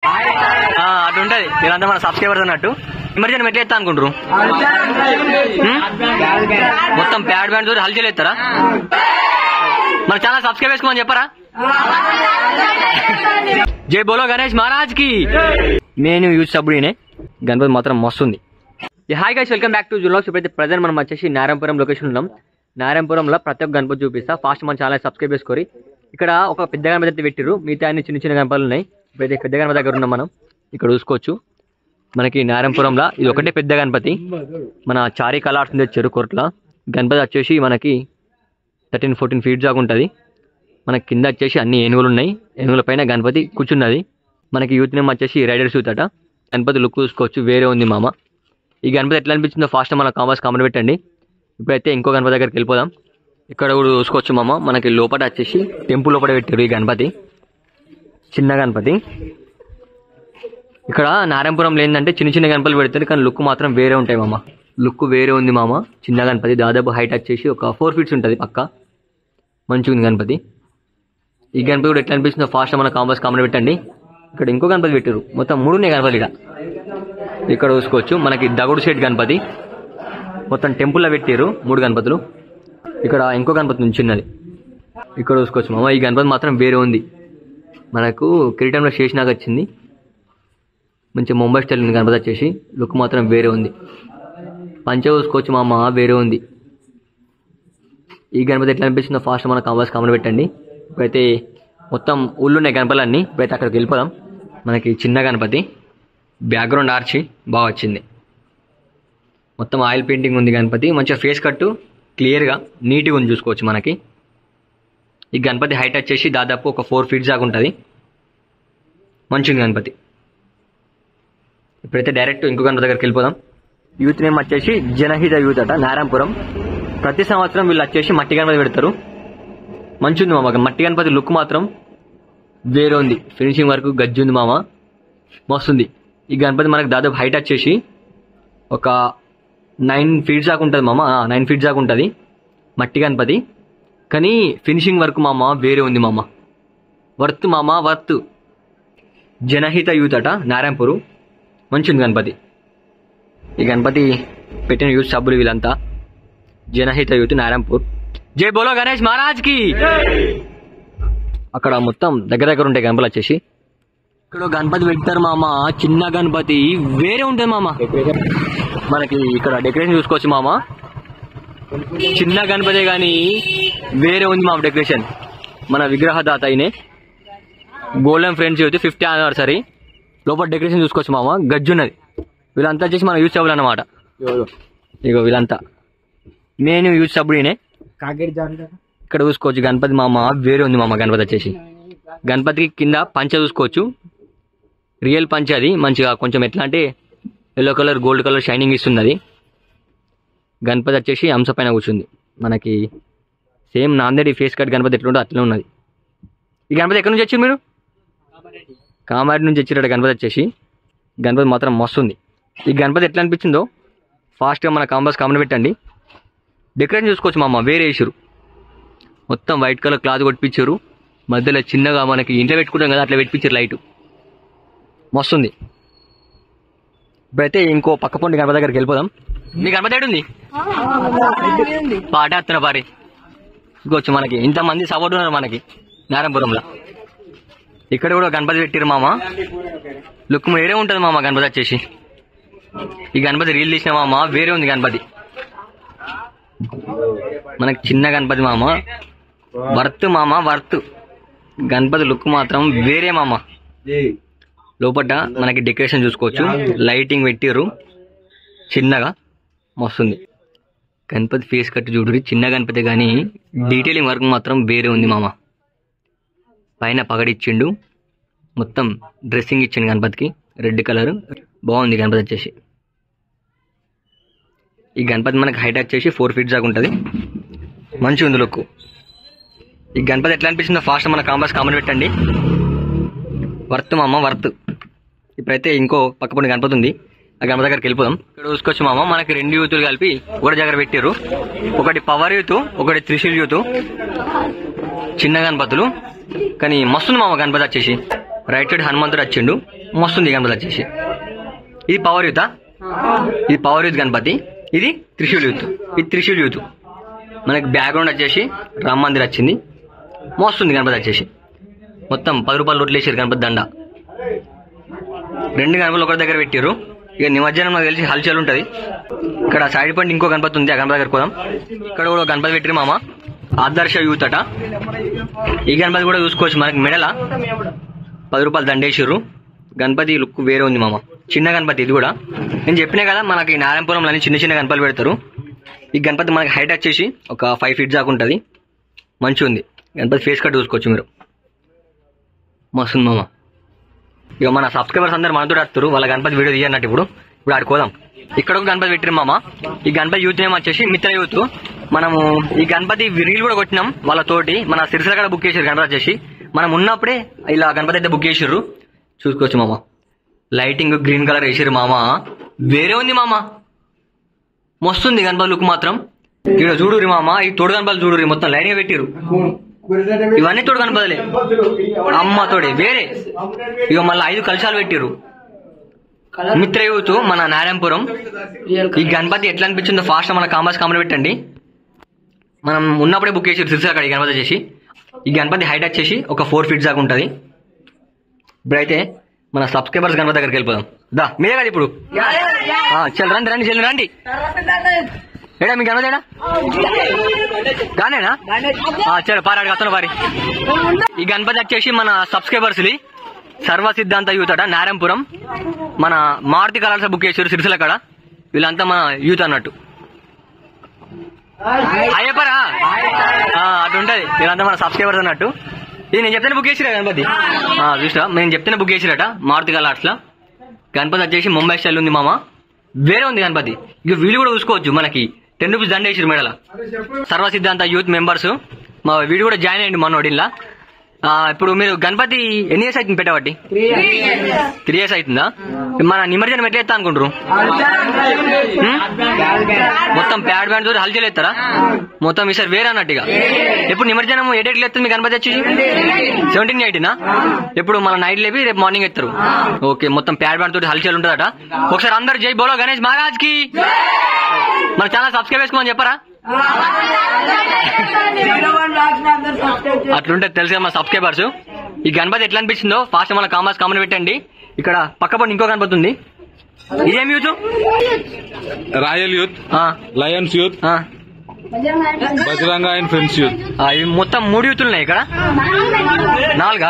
అటుంటది మీరంతా మన సబ్స్క్రైబర్స్ అన్నట్టు. నిమజ్జనం ఎట్లా ఎత్తా అనుకుంటారు? మొత్తం ప్యాడ్ బ్యాండ్ తోటి హల్చల్ ఎత్తారా? మన ఛానల్ సబ్స్క్రైబ్ చేసుకోమని చెప్పరా? జై బోలో గణేష్ మహారాజ్ కి. నేను యూజ్ సబ్బుడినే. గణపతి మాత్రం మస్తుంది. Hi guys, welcome back to Julax. ఇప్పుడైతే ప్రజెంట్ మనం వచ్చేసి నారాయణపురం లొకేషన్ ఉన్నాం. నారాయణపురంలో ప్రతి ఒక్క గణపతి చూపిస్తా. ఫాస్ట్ మన ఛానల్ సబ్స్క్రైబ్ చేసుకోరి. ఇక్కడ ఒక పెద్ద గణపతి అయితే పెట్టిరు, మిగతా అన్ని చిన్న చిన్న గణపతులు ఉన్నాయి. ఇప్పుడైతే పెద్ద గణపతి దగ్గర ఉన్నాం మనం. ఇక్కడ చూసుకోవచ్చు మనకి నారాయణపురంలో ఇది ఒకటే పెద్ద గణపతి. మన చారీ కలర్స్ తెచ్చారు కొరట్ల. గణపతి వచ్చేసి మనకి 13-14 ఫీట్ దాకా ఉంటుంది. మనకి కింద వచ్చేసి అన్ని ఏనుగులు ఉన్నాయి. ఏనుగుల పైన గణపతి కూర్చున్నది. మనకి యూత్ నేమ్ వచ్చేసి రైడర్స్ యూత్ అట. గణపతి లుక్ చూసుకోవచ్చు, వేరే ఉంది మామ. ఈ గణపతి ఎట్లా అనిపించిందో ఫాస్ట్ మన కామెంట్ పెట్టండి. ఇప్పుడైతే ఇంకో గణపతి దగ్గరికి వెళ్ళిపోదాం. ఇక్కడ కూడా చూసుకోవచ్చు మామ, మనకి లోపల వచ్చేసి టెంపుల్ లోపల పెట్టారు ఈ గణపతి, చిన్న గణపతి. ఇక్కడ నారాయణపురంలో ఏంటంటే చిన్న చిన్న గణపతులు పెడతారు, కానీ లుక్ మాత్రం వేరే ఉంటాయి మామ. లుక్ వేరే ఉంది మామ. చిన్న గణపతి దాదాపు హైట్ వచ్చేసి ఒక 4 ఫీట్స్ ఉంటుంది పక్క. మంచిగా ఉంది గణపతి. ఈ గణపతి కూడా ఎట్లా అనిపిస్తుందో ఫాస్ట్ మన కామెంట్ పెట్టండి. ఇక్కడ ఇంకో గణపతి పెట్టారు, మొత్తం 3 ఉన్నాయి గణపతి. ఇక్కడ చూసుకోవచ్చు మనకి దగుడు షేట్ గణపతి, మొత్తం టెంపుల్లో పెట్టారు 3 గణపతులు. ఇక్కడ ఇంకో గణపతి నుంచి చిన్నది. ఇక్కడ చూసుకోవచ్చు మామ, ఈ గణపతి మాత్రం వేరే ఉంది. మనకు కిరీటంలో శేషనాగ్ వచ్చింది, మంచి ముంబై స్టైల్ ఉంది గణపతి వచ్చేసి. లుక్ మాత్రం వేరే ఉంది. పంచ చూసుకోవచ్చు మామ, వేరే ఉంది. ఈ గణపతి ఎట్లా అనిపిస్తుందో ఫాస్ట్ మన కామెంట్ పెట్టండి. ఇప్పుడైతే మొత్తం ఊళ్ళున్నాయి గణపతులన్నీ. ఇప్పుడైతే అక్కడికి వెళ్ళిపోదాం. మనకి చిన్న గణపతి, బ్యాక్గ్రౌండ్ ఆర్చి బాగా వచ్చింది. మొత్తం ఆయిల్ పెయింటింగ్ ఉంది గణపతి. మంచిగా ఫేస్ కట్టు క్లియర్గా నీట్గా ఉంది చూసుకోవచ్చు మనకి. ఈ గణపతి హైట్ వచ్చేసి దాదాపు ఒక 4 ఫీట్స్ దాకా ఉంటుంది. మంచిది గణపతి. ఇప్పుడైతే డైరెక్ట్ ఇంకో గణపతి దగ్గరికి వెళ్ళిపోదాం. యూత్ నేమ్ వచ్చేసి జనహిత యూత్ అట, నారాయణపురం. ప్రతి సంవత్సరం వీళ్ళు వచ్చేసి మట్టి గణపతి పెడతారు. మంచిది మామ. మట్టి గణపతి లుక్ మాత్రం వేరే ఉంది. ఫినిషింగ్ వరకు గజ్జి ఉంది మామ, మస్తుంది. ఈ గణపతి మనకు దాదాపు హైట్ వచ్చేసి ఒక 9 ఫీట్స్ దాకా ఉంటుంది మామ. 9 ఫీట్స్ దాకా ఉంటుంది మట్టి గణపతి. కానీ ఫినిషింగ్ వర్క్ మామ వేరే ఉంది మామ. వర్త్ మామ, వర్త్. జనహిత యూత్ అట, నారాయణపూర్. మంచిది గణపతి. ఈ గణపతి పెట్టిన యూత్ సబ్బులు వీళ్ళంతా. జనహిత యూత్, నారాయణపూర్. జై బోలో గణేష్ మహారాజ్ కి. అక్కడ మొత్తం దగ్గర ఉంటాయి గణపతులు వచ్చేసి. ఇక్కడ గణపతి పెడతారు మామ, చిన్న గణపతి వేరే ఉంటుంది మామ. మనకి ఇక్కడ డెకరేషన్ చూసుకోవచ్చు మామ. చిన్న గణపతి కానీ వేరే ఉంది మామ డెకరేషన్. మన విగ్రహదాత అయినే golden friends youth 50th anniversary. లోపల డెకరేషన్ చూసుకోవచ్చు మామ, గజ్జున్నది. వీళ్ళంతా వచ్చేసి మన యూత్ సభ్యులు అన్నమాట. ఇగో వీళ్ళంతా నేను యూత్ సభ్యుడినే. ఇక్కడ చూసుకోవచ్చు గణపతి మామ వేరే ఉంది మామ. గణపతి వచ్చేసి గణపతికి కింద పంచ చూసుకోవచ్చు, రియల్ పంచ. అది మంచిగా కొంచెం ఎట్లా అంటే yellow colour gold colour shining ఇస్తున్నది. గణపతి వచ్చేసి హంస పైన కూర్చుంది. మనకి సేమ్ నాందేడి ఫేస్ కట్ గణపతి ఎట్లుంటో అట్లనే ఉన్నది. ఈ గణపతి ఎక్కడి నుంచి వచ్చారు మీరు? కామారెడ్డి నుంచి వచ్చారట గణపతి వచ్చేసి. గణపతి మాత్రం మస్తుంది. ఈ గణపతి ఎట్లా అనిపించిందో ఫాస్ట్గా మన కామెంట్ పెట్టండి. డెకరేషన్ చూసుకోవచ్చు మామ, వేరే వేసారు. మొత్తం వైట్ కలర్ క్లాత్ కొట్టిపించారు. మధ్యలో చిన్నగా మనకి ఇంట్లో పెట్టుకుంటాం కదా, అట్లా పెట్టించారు లైట్. మస్తుంది. ఇప్పుడైతే ఇంకో పక్క పొండి గణపతి దగ్గరికి వెళ్ళిపోదాం. మీ గణపతి ఏడు ఉంది? పాట ఎత్తున పారి ఇంకొచ్చు. మనకి ఇంతమంది సపోర్ట్ ఉన్నారు మనకి నారాయణపురంలో. ఇక్కడ కూడా గణపతి పెట్టారు మామ. లుక్ వేరే ఉంటుంది మామ గణపతి వచ్చేసి. ఈ గణపతి రీల్ తీసిన మామ వేరే ఉంది గణపతి. మనకి చిన్న గణపతి మామ, వర్త్ మామ, వర్త్. గణపతి లుక్ మాత్రం వేరే మామ. లోపల మనకి డెకరేషన్ చూసుకోవచ్చు, లైటింగ్ పెట్టారు చిన్నగా, మస్తుంది. గణపతి ఫేస్ కట్ చూడు, చిన్న గణపతి కానీ డీటెయిలింగ్ వర్క్ మాత్రం వేరే ఉంది మామ. పైన పగడిచ్చిండు, మొత్తం డ్రెస్సింగ్ ఇచ్చిండు గణపతికి, రెడ్ కలర్. బాగుంది గణపతి వచ్చేసి. ఈ గణపతి మనకి హైట్ వచ్చేసి 4 ఫీట్స్ దాకా ఉంటుంది. మంచిగా ఉంది లుక్. ఈ గణపతి ఎట్లా అనిపిస్తుందో ఫాస్ట్ మన కామెంట్ పెట్టండి. వర్త్ మామ, వర్త్. ఇప్పుడైతే ఇంకో పక్క పొండి గణపతి ఉంది, ఆ గణపతి దగ్గరికి వెళ్ళిపోదాం. ఇక్కడ చూసుకోవచ్చు మామ, మనకి 2 యూతులు కలిపి ఒకటి దగ్గర పెట్టారు. ఒకటి పవర్ యూత్, ఒకటి త్రిశూల్ యూత్. చిన్న గణపతులు కానీ మస్తుంది మామ గణపతి వచ్చేసి. రైట్ సైడ్ హనుమంతుడు వచ్చిండు, మస్తుంది గణపతి వచ్చేసి. ఇది పవర్ యూత్, ఇది పవర్ యూత్ గణపతి, ఇది త్రిశూల్ యూత్, ఇది త్రిశూల్ యూత్. మనకి బ్యాక్గ్రౌండ్ వచ్చేసి రామ్ మందిర్ వచ్చింది, మస్తుంది గణపతి వచ్చేసి. మొత్తం 10 రూపాయలు రోడ్లు వేసారు గణపతి దండ. 2 గణపతులు ఒకరి దగ్గర పెట్టారు. ఇక నిమజ్జనం నాకు తెలిసి హల్చల్ ఉంటుంది. ఇక్కడ సైడ్ పాయింట్ ఇంకో గణపతి ఉంది, ఆ గణపతి దగ్గర పోదాం. ఇక్కడ కూడా గణపతి పెట్టిరు మామ, ఆదర్శ యూత్ అట. ఈ గణపతి కూడా చూసుకోవచ్చు, మనకి మెడల 10 రూపాయలు దండేసిర్రు. గణపతి లుక్ వేరే ఉంది మామ, చిన్న గణపతి ఇది కూడా. నేను చెప్పినా కదా మనకి నారాయణపురంలో చిన్న చిన్న గణపతులు పెడతారు. ఈ గణపతి మనకి హైట్ వచ్చేసి ఒక 5 ఫీట్ దాకా ఉంటుంది, మంచిగా ఉంది. గణపతి ఫేస్ కట్ చూసుకోవచ్చు మీరు, మస్తుంది మామ. ఇక మన సబ్స్క్రైబర్స్ అందరు మనతో వస్తారు, వాళ్ళ గణపతి వీడియో తీయన్నట్టు. ఇప్పుడు ఆడుకోదాం. ఇక్కడ ఒక గణపతి పెట్టిరు మామ. ఈ గణపతి యూత్ నేమ్ వచ్చేసి మిత్ర యూత్. మనము ఈ గణపతి రీల్ కూడా కొట్టినాం వాళ్ళతోటి. మన సిరిసిల్ల కాడ బుక్ చేసారు గణపతి వచ్చేసి. మనం ఉన్నప్పుడే ఇలా గణపతి అయితే బుక్ చేసిర్రు, చూసుకోవచ్చు మామ. లైటింగ్ గ్రీన్ కలర్ వేసారు మామ, వేరే ఉంది మామ, మస్తుంది గణపతి లుక్ మాత్రం. ఇక్కడ చూడురి మామ, ఈ తోడు గణపతి చూడురి, మొత్తం లైన్ గా పెట్టిరు. ఇవన్నీ తోడు గణపతులే, అమ్మ తోడే వేరే. ఇక మళ్ళీ 5 కలశాలు పెట్టిరు. మిత్ర యూత్ మన నారాయణపురం. ఈ గణపతి ఎట్లా అనిపించిందో ఫాస్ట్ మన కామర్స్ కామెంట్ పెట్టండి. మనం ఉన్నప్పుడే బుక్ చేసి సిరిసిల్ల కాడ ఈ గణపతి వచ్చేసి. ఈ గణపతి హైట్ వచ్చేసి ఒక 4 ఫీట్ దాకా ఉంటుంది. ఇప్పుడైతే మన సబ్స్క్రైబర్స్ గణపతి దగ్గరికి వెళ్ళిపోదాం. దా మీరే కదా ఇప్పుడు. చల్ రండి రండి, చెల్లి రండి. ఏడా మీ గణపతి ఏడా గానేనా? చలో పారాడు అతను పారి. ఈ గణపతి వచ్చేసి మన సబ్స్క్రైబర్స్ సర్వ సిద్ధాంత యూత్ అట, నారాయణపురం. మన మారుతి కలర్స్ బుక్ చేసారు సిరిసిల్ల కాడ. వీళ్ళంతా మన యూత్ అన్నట్టు. అయ్యప్పరా అటుంటది, వీళ్ళంతా మన సబ్స్క్రైబర్స్ అన్నట్టు. ఇది నేను చెప్తానే బుక్ చేసిరా గణపతి, చూసా నేను చెప్తానే బుక్ చేసిరట మారుతి కలర్స్ లా. గణపతి వచ్చేసి ముంబై స్టైల్ ఉంది మామ, వేరే ఉంది గణపతి. ఇక వీళ్ళు కూడా చూసుకోవచ్చు, మనకి 10 రూపీస్ దండ వేసారు మెడల. సర్వ సిద్ధాంత యూత్ మెంబర్స్ మా వీడియో కూడా జాయిన్ అయ్యండి మనోడిలా. ఇప్పుడు మీరు గణపతి ఎన్ని ఇయర్స్ అవుతుంది పెట్టబట్టి? 3 ఇయర్స్ అవుతుందా? మన నిమజ్జనం ఎట్లా ఎత్తా అనుకుంటారు? మొత్తం ప్యాడ్ బ్యాండ్ తోటి హల్చల్ ఎత్తారా మొత్తం? ఈసారి వేరే అన్నట్టుగా. ఎప్పుడు నిమజ్జనం ఏ డేట్లు ఎత్తుంది మీ గణపతి వచ్చి? 17, 18నా? ఎప్పుడు మన నైట్ లేపి రేపు మార్నింగ్ ఎత్తారు. ఓకే, మొత్తం ప్యాడ్ బ్యాండ్ తోటి హల్చల్ ఉంటుందట. ఒకసారి అందరు జై బోలో గణేష్ మహారాజ్ కి. మన ఛానల్ సబ్స్క్రైబ్ చేసుకోమని చెప్పరా? అట్లుంటే తెలుసు మా సబ్స్క్రైబర్స్. ఈ గణపతి ఎట్లా అనిపించిందో ఫాస్ట్ మన కామర్స్ కామెంట్ పెట్టండి. ఇక్కడ పక్క పడి ఇంకో గణపతి ఉంది. ఇదేం youth? Royal youth, Lions youth, Bajrang and friends youth. ఇవి మొత్తం 3 యూత్లు ఉన్నాయి ఇక్కడ. 4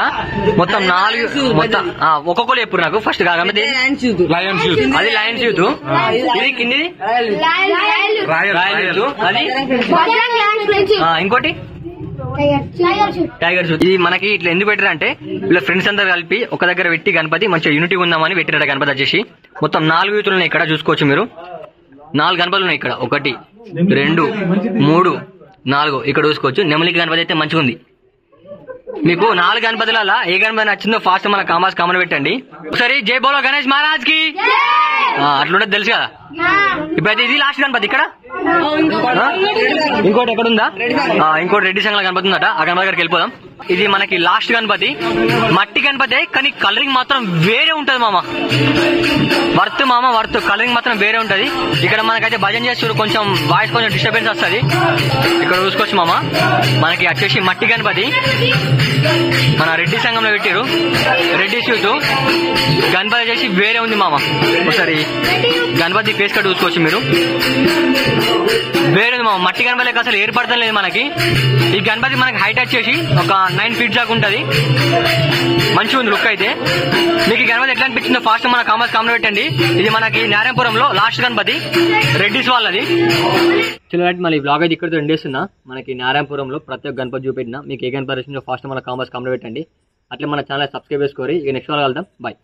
మొత్తం 4 మొత్తం. ఒక్కొక్కరు చెప్పు నాకు. ఫస్ట్ గణపతి లయన్స్ యూత్, అది లయన్స్ యూత్. ఇది కింది రాయల్ యూత్, అది ఇంకోటి టైగర్స్. ఇది మనకి ఇట్లా ఎందుకు పెట్టారంటే వీళ్ళ ఫ్రెండ్స్ అందరు కలిపి ఒక దగ్గర పెట్టి గణపతి మంచిగా యూనిటీ ఉందామని పెట్టారట. గణపతి వచ్చేసి మొత్తం 4 యూత్లు ఉన్నాయి ఇక్కడ, చూసుకోవచ్చు మీరు. 4 గణపతులు ఉన్నాయి ఇక్కడ. 1, 2, 3, 4 ఇక్కడ చూసుకోవచ్చు. నెమలికి గణపతి అయితే మంచిగా ఉంది. మీకు 4 గణపతుల ఏ గణపతి నచ్చిందో ఫాస్ట్ మన కామర్స్ కామెంట్ పెట్టండి. ఒకసారి జై బోలో గణేష్ మహారాజ్ కి. అట్లుంటది తెలుసు కదా. ఇప్పుడైతే ఇది లాస్ట్ గణపతి. ఇక్కడ ఇంకోటి ఎక్కడ ఉందా? ఇంకోటి రెడ్డి సంఘాల గణపతి ఉందట, ఆ గణపతి దగ్గరికి వెళ్ళిపోదాం. ఇది మనకి లాస్ట్ గణపతి, మట్టి గణపతి. కానీ కలరింగ్ మాత్రం వేరే ఉంటది మామ, వర్త్ కలరింగ్ మాత్రం వేరే ఉంటది. ఇక్కడ మనకైతే భజన చేస్తారు, కొంచెం వాయిస్ కొంచెం డిస్టర్బెన్స్ వస్తుంది. ఇక్కడ చూసుకోవచ్చు మామ, మనకి వచ్చేసి మట్టి గణపతి మన రెడ్డి సంఘంలో పెట్టారు. రెడ్డి షూట్ గణపతి వచ్చేసి వేరే ఉంది మామ. ఒకసారి గణపతి ఫేస్ కట్ చూసుకోవచ్చు మీరు, వేరే ఉంది మామ. మట్టి గణపతి అసలు ఏర్పడతాం లేదు మనకి. ఈ గణపతి మనకి హైట్ వచ్చేసి ఒక 9 ఫీట్ దాకా ఉంటది. మంచిగా ఉంది లుక్ అయితే. మీకు ఈ గణపతి ఎట్లా అనిపించిందో ఫాస్ట్ మన కామర్స్ కామెంట్ పెట్టండి. ఇది మనకి నారాయణపురంలో లాస్ట్ గణపతి, రెడ్డిస్ వాళ్ళది. చిన్నటి మళ్ళీ బ్లాగ్ అయితే ఇక్కడ ఎండేస్తున్నా. మనకి నారాయణపురంలో ప్రతి ఒక్క గణపతి చూపెట్టినా. మీకు ఏ గణపతి వచ్చిందో ఫాస్ట్ మన కామర్స్ కామెంట్ పెట్టండి. అట్లా మన ఛానల్ సబ్స్క్రైబ్ చేసుకోరి. ఇక నెక్స్ట్ వాళ్ళు కలుద్దాం. బాయ్.